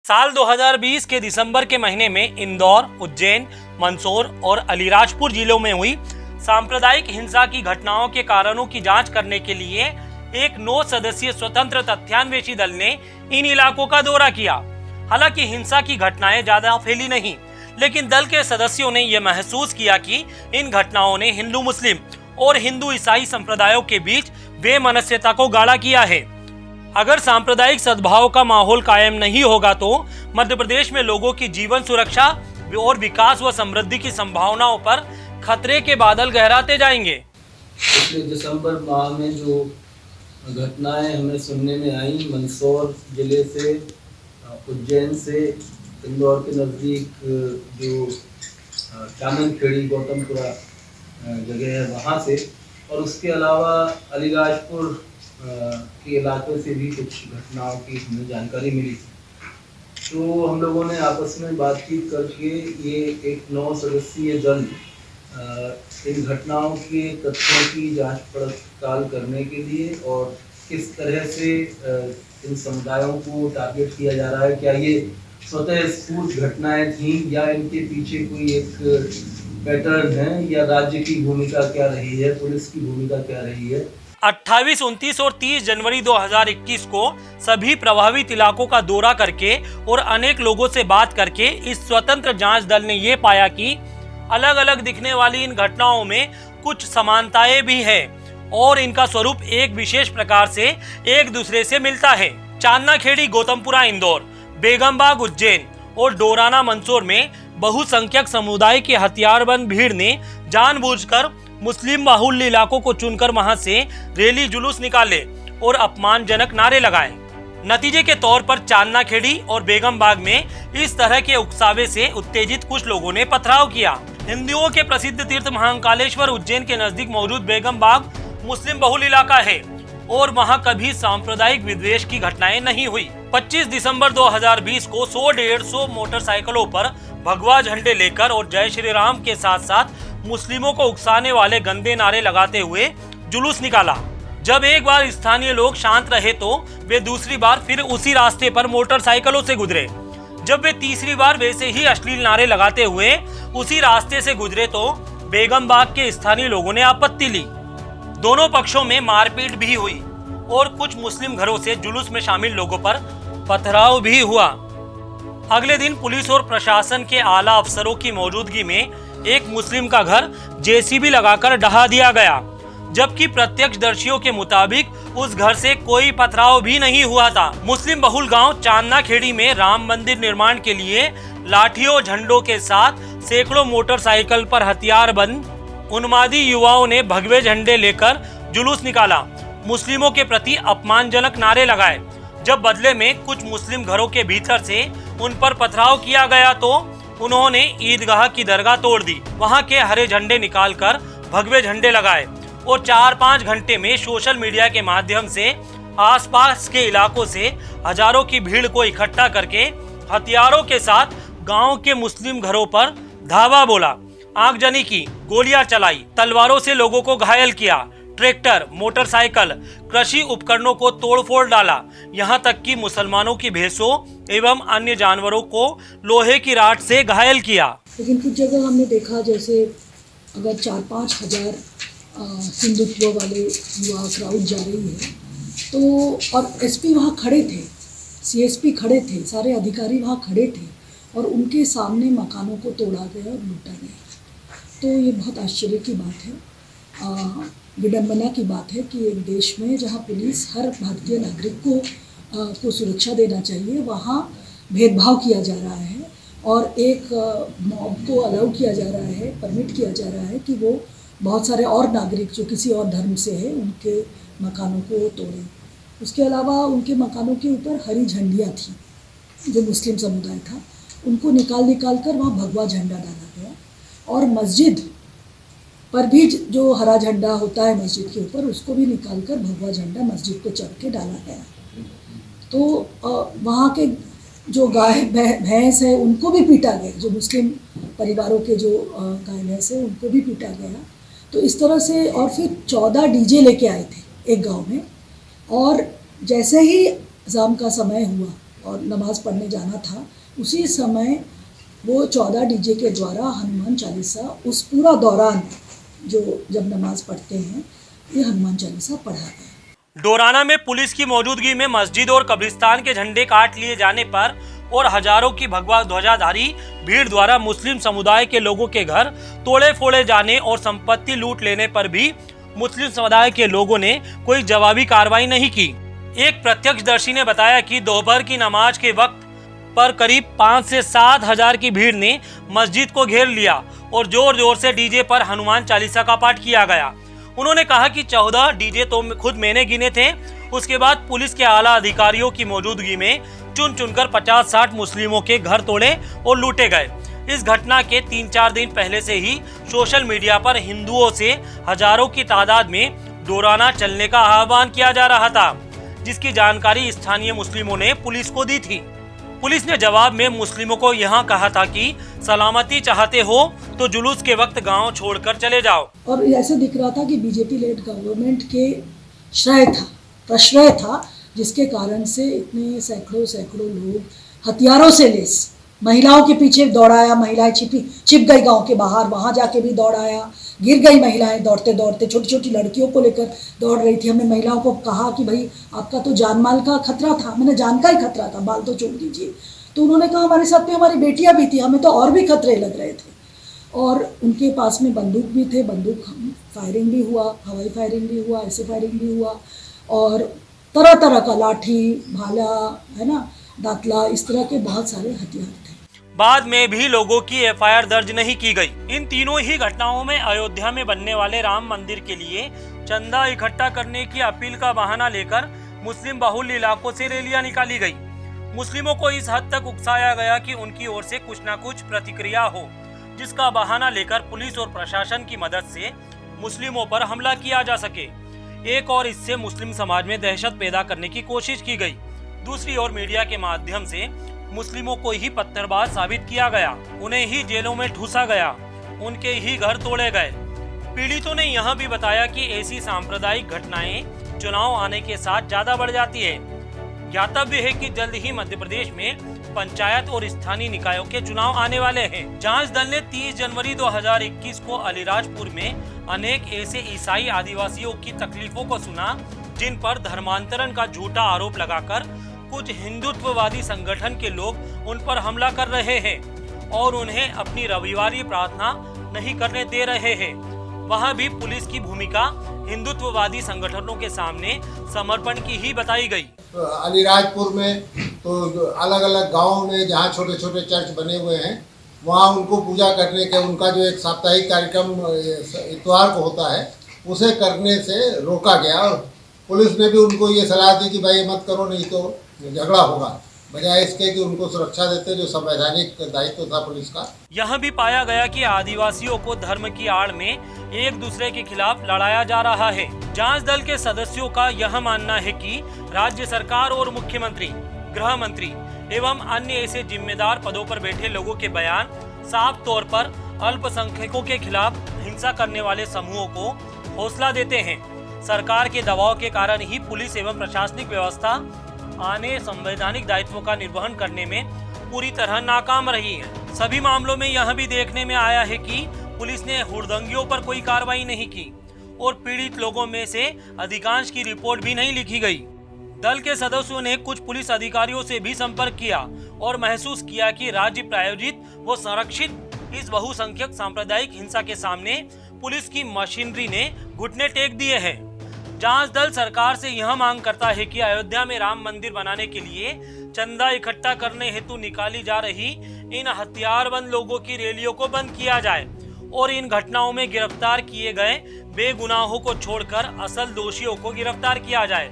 साल 2020 के दिसंबर के महीने में इंदौर, उज्जैन, मंदसौर और अलीराजपुर जिलों में हुई सांप्रदायिक हिंसा की घटनाओं के कारणों की जांच करने के लिए एक 9 सदस्यीय स्वतंत्र तथ्यान्वेषी दल ने इन इलाकों का दौरा किया। हालांकि हिंसा की घटनाएं ज्यादा फैली नहीं, लेकिन दल के सदस्यों ने यह महसूस किया कि इन घटनाओं ने हिंदू मुस्लिम और हिंदू ईसाई संप्रदायों के बीच वैमनस्यता को गाढ़ा किया है। अगर सांप्रदायिक सद्भाव का माहौल कायम नहीं होगा तो मध्य प्रदेश में लोगों की जीवन सुरक्षा और विकास व समृद्धि की संभावनाओं पर खतरे के बादल गहराते जाएंगे। पिछले दिसंबर माह में जो घटनाएं हमें सुनने में आई, मंदसौर जिले से, उज्जैन से, इंदौर के नज़दीक जो चामनखेड़ी गौतमपुरा जगह है वहाँ से, और उसके अलावा अलीराजपुर के इलाके से भी कुछ घटनाओं की हमें जानकारी मिली। तो हम लोगों ने आपस में बातचीत करके ये एक 9 सदस्यीय दल इन घटनाओं के तथ्यों की जांच पड़ताल करने के लिए और किस तरह से इन समुदायों को टारगेट किया जा रहा है, क्या ये स्वतः स्फूर्त घटनाएं थीं या इनके पीछे कोई एक पैटर्न है, या राज्य की भूमिका क्या रही है, पुलिस की भूमिका क्या रही है। 28, 29 और 30 जनवरी 2021 को सभी प्रभावित इलाकों का दौरा करके और अनेक लोगों से बात करके इस स्वतंत्र जांच दल ने ये पाया कि अलग अलग दिखने वाली इन घटनाओं में कुछ समानताएं भी है और इनका स्वरूप एक विशेष प्रकार से एक दूसरे से मिलता है। चांदनाखेड़ी गौतमपुरा इंदौर, बेगमबाग उज्जैन और डोराना मंदसौर में बहुसंख्यक समुदाय के हथियारबंद भीड़ ने जानबूझकर मुस्लिम बाहुल्य इलाकों को चुनकर वहां से रैली जुलूस निकाले और अपमानजनक नारे लगाए। नतीजे के तौर पर चांदनाखेड़ी और बेगमबाग में इस तरह के उकसावे से उत्तेजित कुछ लोगों ने पथराव किया। हिंदुओं के प्रसिद्ध तीर्थ महाकालेश्वर उज्जैन के नजदीक मौजूद बेगमबाग मुस्लिम बहुल इलाका है और वहां कभी सांप्रदायिक विद्वेष की घटनाएं नहीं हुई। 25 दिसंबर 2020 को 100-150 मोटरसाइकिलों पर भगवा झंडे लेकर और जय श्री राम के साथ साथ मुस्लिमों को उकसाने वाले गंदे नारे लगाते हुए जुलूस निकाला। जब एक बार स्थानीय लोग शांत रहे तो वे दूसरी बार फिर उसी रास्ते पर मोटरसाइकिलों से गुजरे। जब वे तीसरी बार वैसे ही अश्लील नारे लगाते हुए उसी रास्ते से गुजरे तो बेगमबाग के स्थानीय लोगों ने आपत्ति ली। दोनों पक्षों में मारपीट भी हुई और कुछ मुस्लिम घरों से जुलूस में शामिल लोगों पर पथराव भी हुआ। अगले दिन पुलिस और प्रशासन के आला अफसरों की मौजूदगी में एक मुस्लिम का घर जेसीबी लगाकर ढहा दिया गया, जबकि प्रत्यक्षदर्शियों के मुताबिक उस घर से कोई पथराव भी नहीं हुआ था। मुस्लिम बहुल गांव चांदनाखेड़ी में राम मंदिर निर्माण के लिए लाठियों झंडों के साथ सैकड़ों मोटरसाइकिल पर हथियारबंद उन्मादी युवाओं ने भगवे झंडे लेकर जुलूस निकाला, मुस्लिमों के प्रति अपमानजनक नारे लगाए। जब बदले में कुछ मुस्लिम घरों के भीतर से उन पर पथराव किया गया तो उन्होंने ईदगाह की दरगाह तोड़ दी, वहां के हरे झंडे निकालकर भगवे झंडे लगाए और 4-5 घंटे में सोशल मीडिया के माध्यम से आसपास के इलाकों से हजारों की भीड़ को इकट्ठा करके हथियारों के साथ गांव के मुस्लिम घरों पर धावा बोला, आगजनी की, गोलियां चलाई, तलवारों से लोगों को घायल किया, ट्रैक्टर, मोटरसाइकिल, कृषि उपकरणों को तोड़फोड़ डाला, यहाँ तक कि मुसलमानों की भैंसों एवं अन्य जानवरों को लोहे की राड से घायल किया। लेकिन कुछ जगह हमने देखा जैसे अगर 4-5 हजार हिंदुत्व वाले युवा क्राउड जा रही है तो, और एसपी वहाँ खड़े थे, सीएसपी खड़े थे, सारे अधिकारी वहाँ खड़े थे और उनके सामने मकानों को तोड़ा गया और लूटा गया, तो ये बहुत आश्चर्य की बात है, विडंबना की बात है कि एक देश में जहाँ पुलिस हर भारतीय नागरिक को सुरक्षा देना चाहिए, वहाँ भेदभाव किया जा रहा है और एक मॉब को अलाउ किया जा रहा है, परमिट किया जा रहा है कि वो बहुत सारे और नागरिक जो किसी और धर्म से है उनके मकानों को तोड़े। उसके अलावा उनके मकानों के ऊपर हरी झंडियाँ थी, जो मुस्लिम समुदाय था, उनको निकाल कर वहाँ भगवा झंडा डाला गया और मस्जिद पर भी जो हरा झंडा होता है मस्जिद के ऊपर, उसको भी निकाल कर भगवा झंडा मस्जिद को चढ़ के डाला गया। तो वहाँ के जो गाय भैंस है उनको भी पीटा गया, जो मुस्लिम परिवारों के जो गाय भैंस है उनको भी पीटा गया। तो इस तरह से, और फिर 14 डीजे लेके आए थे एक गांव में, और जैसे ही शाम का समय हुआ और नमाज़ पढ़ने जाना था। उसी समय वो 14 डीजे के द्वारा हनुमान चालीसा उस पूरा दौरान जो जब नमाज़ पढ़ते हैं ये हनुमान चालीसा पढ़ा गया। डोराना में पुलिस की मौजूदगी में मस्जिद और कब्रिस्तान के झंडे काट लिए जाने पर और हजारों की भगवा ध्वजाधारी भीड़ द्वारा मुस्लिम समुदाय के लोगों के घर तोड़े फोड़े जाने और संपत्ति लूट लेने पर भी मुस्लिम समुदाय के लोगों ने कोई जवाबी कार्रवाई नहीं की। एक प्रत्यक्षदर्शी ने बताया कि दोपहर की नमाज के वक्त पर करीब 5 से 7 हजार की भीड़ ने मस्जिद को घेर लिया और जोर जोर से डीजे पर हनुमान चालीसा का पाठ किया गया। उन्होंने कहा कि 14 डीजे तो खुद मैंने गिने थे। उसके बाद पुलिस के आला अधिकारियों की मौजूदगी में चुन चुनकर 50-60 मुस्लिमों के घर तोड़े और लूटे गए। इस घटना के 3-4 दिन पहले से ही सोशल मीडिया पर हिंदुओं से हजारों की तादाद में डोराना चलने का आह्वान किया जा रहा था, जिसकी जानकारी स्थानीय मुस्लिमों ने पुलिस को दी थी। पुलिस ने जवाब में मुस्लिमों को यहां कहा था कि सलामती चाहते हो तो जुलूस के वक्त गांव छोड़कर चले जाओ। और ऐसे दिख रहा था कि बीजेपी लेड गवर्नमेंट के प्रश्रय था, जिसके कारण से इतने सैकड़ों लोग हथियारों से लेस महिलाओं के पीछे दौड़ाया। महिलाएं छिप गई गांव के बाहर, वहां जाके भी दौड़ाया। गिर गई महिलाएं दौड़ते दौड़ते, छोटी छोटी लड़कियों को लेकर दौड़ रही थी। हमने महिलाओं को कहा कि भाई आपका तो जान माल का खतरा था, मैंने जान का ही खतरा था, बाल तो छोड़ दीजिए। तो उन्होंने कहा हमारे साथ में हमारी बेटियां भी थी, हमें तो और भी खतरे लग रहे थे। और उनके पास में बंदूक भी थे, बंदूक फायरिंग भी हुआ, हवाई फायरिंग भी हुआ, ऐसे फायरिंग भी हुआ और तरह तरह का लाठी भाला है ना, दातला, इस तरह के बहुत सारे हथियार थे। बाद में भी लोगों की एफआईआर दर्ज नहीं की गई। इन तीनों ही घटनाओं में अयोध्या में बनने वाले राम मंदिर के लिए चंदा इकट्ठा करने की अपील का बहाना लेकर मुस्लिम बहुल इलाकों से रैलियां निकाली गई। मुस्लिमों को इस हद तक उकसाया गया कि उनकी ओर से कुछ न कुछ प्रतिक्रिया हो, जिसका बहाना लेकर पुलिस और प्रशासन की मदद से मुस्लिमों पर हमला किया जा सके। एक और इससे मुस्लिम समाज में दहशत पैदा करने की कोशिश की गई। दूसरी ओर मीडिया के माध्यम से मुस्लिमों को ही पत्थरबाज साबित किया गया, उन्हें ही जेलों में ठूसा गया, उनके ही घर तोड़े गए। पीड़ितों ने यह भी बताया कि ऐसी सांप्रदायिक घटनाएं चुनाव आने के साथ ज्यादा बढ़ जाती है। ज्ञातव्य है कि जल्द ही मध्य प्रदेश में पंचायत और स्थानीय निकायों के चुनाव आने वाले हैं। जांच दल ने 30 जनवरी 2021 को अलीराजपुर में अनेक ऐसे ईसाई आदिवासियों की तकलीफों को सुना, जिन पर धर्मांतरण का झूठा आरोप लगाकर कुछ हिंदुत्ववादी संगठन के लोग उन पर हमला कर रहे हैं और उन्हें अपनी रविवारी प्रार्थना नहीं करने दे रहे हैं। वहां भी पुलिस की भूमिका हिंदुत्ववादी संगठनों के सामने समर्पण की ही बताई गई। अलीराजपुर में तो अलग अलग गांवों में जहां छोटे छोटे चर्च बने हुए हैं, वहां उनको पूजा करने के उनका जो एक साप्ताहिक कार्यक्रम इतवार को होता है, उसे करने से रोका गया और पुलिस ने भी उनको ये सलाह दी कि भाई मत करो, नहीं तो झगड़ा होगा, बजाय इसके कि उनको सुरक्षा देते, जो संवैधानिक दायित्व था पुलिस का। यह भी पाया गया कि आदिवासियों को धर्म की आड़ में एक दूसरे के खिलाफ लड़ाया जा रहा है। जांच दल के सदस्यों का यह मानना है कि राज्य सरकार और मुख्यमंत्री, गृह मंत्री एवं अन्य ऐसे जिम्मेदार पदों पर बैठे लोगों के बयान साफ तौर पर अल्पसंख्यकों के खिलाफ हिंसा करने वाले समूहों को हौसला देते हैं। सरकार के दबाव के कारण ही पुलिस एवं प्रशासनिक व्यवस्था आने संवैधानिक दायित्वों का निर्वहन करने में पूरी तरह नाकाम रही है। सभी मामलों में यह भी देखने में आया है कि पुलिस ने हुड़दंगियों पर कोई कार्रवाई नहीं की और पीड़ित लोगों में से अधिकांश की रिपोर्ट भी नहीं लिखी गई। दल के सदस्यों ने कुछ पुलिस अधिकारियों से भी संपर्क किया और महसूस किया कि राज्य प्रायोजित व संरक्षित इस बहुसंख्यक सांप्रदायिक हिंसा के सामने पुलिस की मशीनरी ने घुटने टेक दिए हैं। जांच दल सरकार से यह मांग करता है कि अयोध्या में राम मंदिर बनाने के लिए चंदा इकट्ठा करने हेतु निकाली जा रही इन हथियारबंद लोगों की रैलियों को बंद किया जाए और इन घटनाओं में गिरफ्तार किए गए बेगुनाहों को छोड़कर असल दोषियों को गिरफ्तार किया जाए।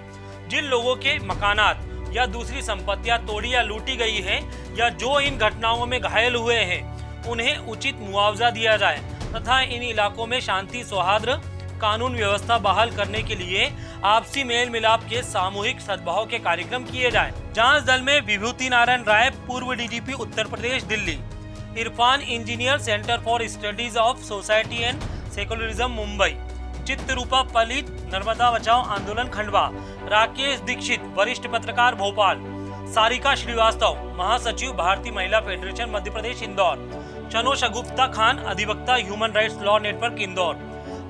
जिन लोगों के मकानात या दूसरी संपत्तियां तोड़ी या लूटी गई है या जो इन घटनाओं में घायल हुए हैं, उन्हें उचित मुआवजा दिया जाए तथा इन इलाकों में शांति सौहार्द कानून व्यवस्था बहाल करने के लिए आपसी मेल मिलाप के सामूहिक सद्भाव के कार्यक्रम किए जाएं। जांच दल में विभूति नारायण राय, पूर्व DGP Uttar Pradesh Delhi, Irfan Engineer, centre for studies of society and secularism Mumbai, Chittaroopa Palit, Narmada Bachao Andolan Khandwa, Rakesh Dixit, वरिष्ठ पत्रकार भोपाल, सारिका श्रीवास्तव, महासचिव भारतीय महिला फेडरेशन मध्य प्रदेश इंदौर, चनो शगुफ्ता खान, अधिवक्ता human rights law network Indore,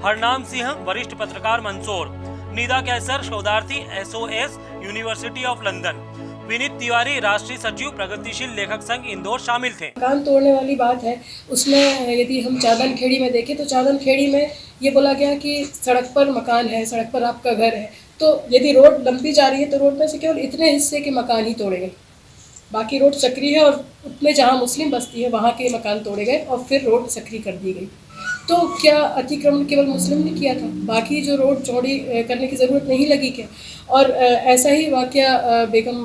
Harnam Singh, वरिष्ठ पत्रकार मंदसौर, निदा कैसर, शोधार्थी SOS university of London, Vineet Tiwari, राष्ट्रीय सचिव प्रगतिशील लेखक संघ इंदौर शामिल थे। मकान तोड़ने वाली बात है उसमें यदि हम चादन खेड़ी में देखें तो चादन खेड़ी में ये बोला गया कि सड़क पर मकान है, सड़क पर आपका घर है, तो यदि रोड लंबी जा रही है तो रोड में से केवल इतने हिस्से के मकान ही तोड़े गए, बाकी रोड सक्रिय है और उतने जहाँ मुस्लिम बस्ती है वहाँ के मकान तोड़े गए और फिर रोड सक्रिय कर दी गई। तो क्या अतिक्रमण केवल मुस्लिम ने किया था? बाकी जो रोड चौड़ी करने की ज़रूरत नहीं लगी क्या? और ऐसा ही वाकया बेगम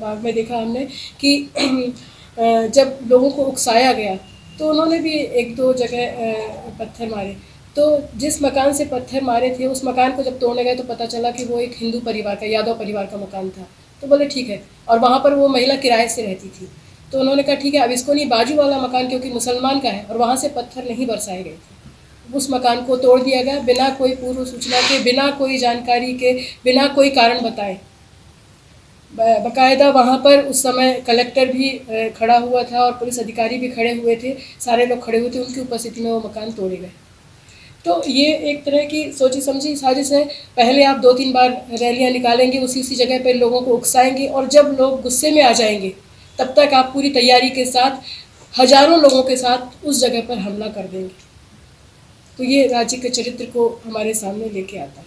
बाग में देखा हमने कि जब लोगों को उकसाया गया तो उन्होंने भी एक दो जगह पत्थर मारे, तो जिस मकान से पत्थर मारे थे उस मकान को जब तोड़ने गए तो पता चला कि वो एक हिंदू परिवार का, यादव परिवार का मकान था। तो बोले ठीक है, और वहाँ पर वो महिला किराए से रहती थी, तो उन्होंने कहा ठीक है अब इसको नहीं, बाजू वाला मकान क्योंकि मुसलमान का है और वहाँ से पत्थर नहीं बरसाए गए थे, उस मकान को तोड़ दिया गया बिना कोई पूर्व सूचना के, बिना कोई जानकारी के, बिना कोई कारण बताए। बाकायदा वहाँ पर उस समय कलेक्टर भी खड़ा हुआ था और पुलिस अधिकारी भी खड़े हुए थे, सारे लोग खड़े हुए थे, उनकी उपस्थिति में वो मकान तोड़े गए। तो ये एक तरह की सोची समझी साजिश है। पहले आप 2-3 बार रैलियां निकालेंगे, उसी जगह पर लोगों को उकसाएंगे और जब लोग गुस्से में आ जाएंगे तब तक आप पूरी तैयारी के साथ हजारों लोगों के साथ उस जगह पर हमला कर देंगे। तो ये राज्य के चरित्र को हमारे सामने लेके आता है।